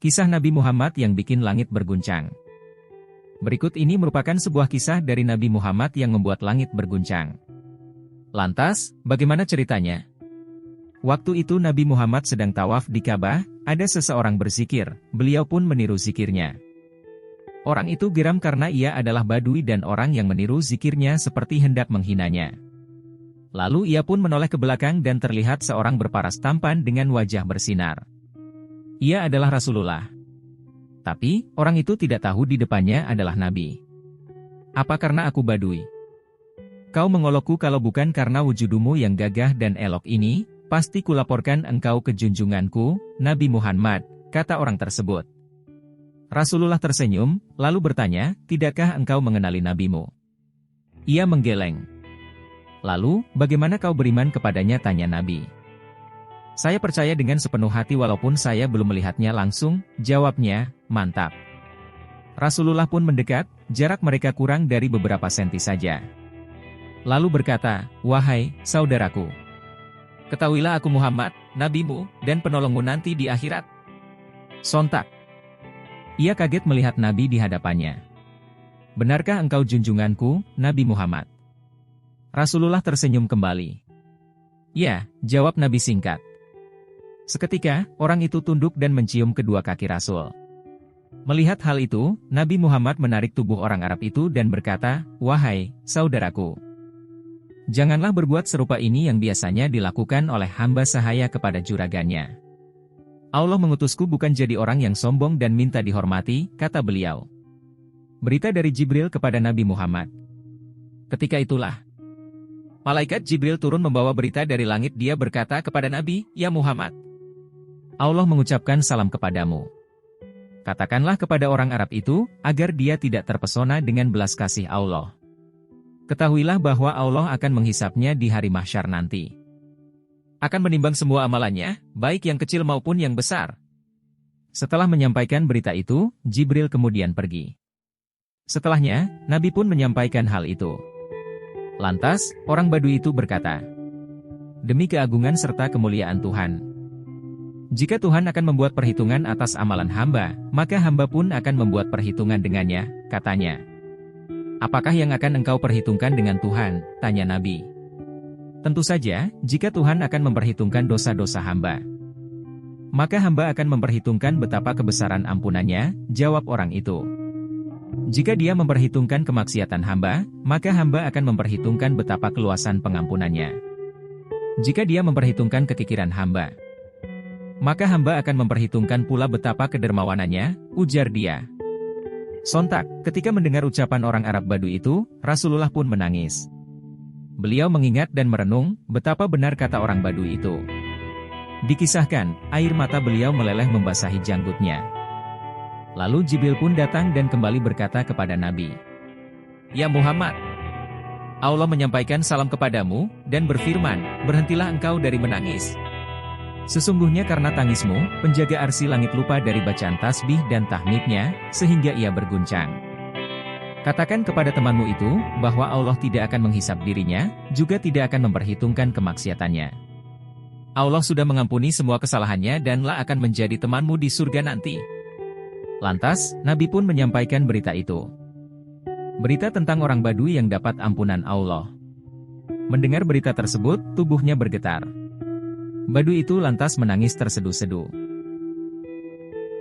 Kisah Nabi Muhammad yang bikin langit berguncang. Berikut ini merupakan sebuah kisah dari Nabi Muhammad yang membuat langit berguncang. Lantas, bagaimana ceritanya? Waktu itu Nabi Muhammad sedang tawaf di Ka'bah, ada seseorang berzikir, beliau pun meniru zikirnya. Orang itu geram karena ia adalah badui dan orang yang meniru zikirnya seperti hendak menghinanya. Lalu ia pun menoleh ke belakang dan terlihat seorang berparas tampan dengan wajah bersinar. Ia adalah Rasulullah. Tapi, orang itu tidak tahu di depannya adalah Nabi. Apa karena aku badui? Kau mengolokku kalau bukan karena wujudumu yang gagah dan elok ini, pasti kulaporkan engkau ke junjunganku, Nabi Muhammad, kata orang tersebut. Rasulullah tersenyum, lalu bertanya, tidakkah engkau mengenali nabimu? Ia menggeleng. Lalu, bagaimana kau beriman kepadanya, tanya Nabi. Saya percaya dengan sepenuh hati walaupun saya belum melihatnya langsung, jawabnya, mantap. Rasulullah pun mendekat, jarak mereka kurang dari beberapa senti saja. Lalu berkata, wahai saudaraku, ketahuilah aku Muhammad, nabimu, dan penolongmu nanti di akhirat. Sontak. Ia kaget melihat Nabi di hadapannya. Benarkah engkau junjunganku, Nabi Muhammad? Rasulullah tersenyum kembali. Ya, jawab Nabi singkat. Seketika, orang itu tunduk dan mencium kedua kaki Rasul. Melihat hal itu, Nabi Muhammad menarik tubuh orang Arab itu dan berkata, wahai saudaraku, janganlah berbuat serupa ini yang biasanya dilakukan oleh hamba sahaya kepada juragannya. Allah mengutusku bukan jadi orang yang sombong dan minta dihormati, kata beliau. Berita dari Jibril kepada Nabi Muhammad. Ketika itulah, malaikat Jibril turun membawa berita dari langit. Dia berkata kepada Nabi, ya Muhammad, Allah mengucapkan salam kepadamu. Katakanlah kepada orang Arab itu, agar dia tidak terpesona dengan belas kasih Allah. Ketahuilah bahwa Allah akan menghisapnya di hari mahsyar nanti. Akan menimbang semua amalannya, baik yang kecil maupun yang besar. Setelah menyampaikan berita itu, Jibril kemudian pergi. Setelahnya, Nabi pun menyampaikan hal itu. Lantas, orang Badui itu berkata, demi keagungan serta kemuliaan Tuhan, jika Tuhan akan membuat perhitungan atas amalan hamba, maka hamba pun akan membuat perhitungan dengannya, katanya. Apakah yang akan engkau perhitungkan dengan Tuhan? Tanya Nabi. Tentu saja, jika Tuhan akan memperhitungkan dosa-dosa hamba, maka hamba akan memperhitungkan betapa kebesaran ampunannya, jawab orang itu. Jika dia memperhitungkan kemaksiatan hamba, maka hamba akan memperhitungkan betapa keluasan pengampunannya. Jika dia memperhitungkan kekikiran hamba, maka hamba akan memperhitungkan pula betapa kedermawanannya, ujar dia. Sontak, ketika mendengar ucapan orang Arab Badui itu, Rasulullah pun menangis. Beliau mengingat dan merenung, betapa benar kata orang Badui itu. Dikisahkan, air mata beliau meleleh membasahi janggutnya. Lalu Jibril pun datang dan kembali berkata kepada Nabi, ya Muhammad, Allah menyampaikan salam kepadamu, dan berfirman, berhentilah engkau dari menangis. Sesungguhnya karena tangismu, penjaga arsy langit lupa dari bacaan tasbih dan tahmidnya, sehingga ia berguncang. Katakan kepada temanmu itu, bahwa Allah tidak akan menghisap dirinya, juga tidak akan memperhitungkan kemaksiatannya. Allah sudah mengampuni semua kesalahannya dan akan menjadi temanmu di surga nanti. Lantas, Nabi pun menyampaikan berita itu. Berita tentang orang Badui yang dapat ampunan Allah. Mendengar berita tersebut, tubuhnya bergetar. Badui itu lantas menangis terseduh-seduh.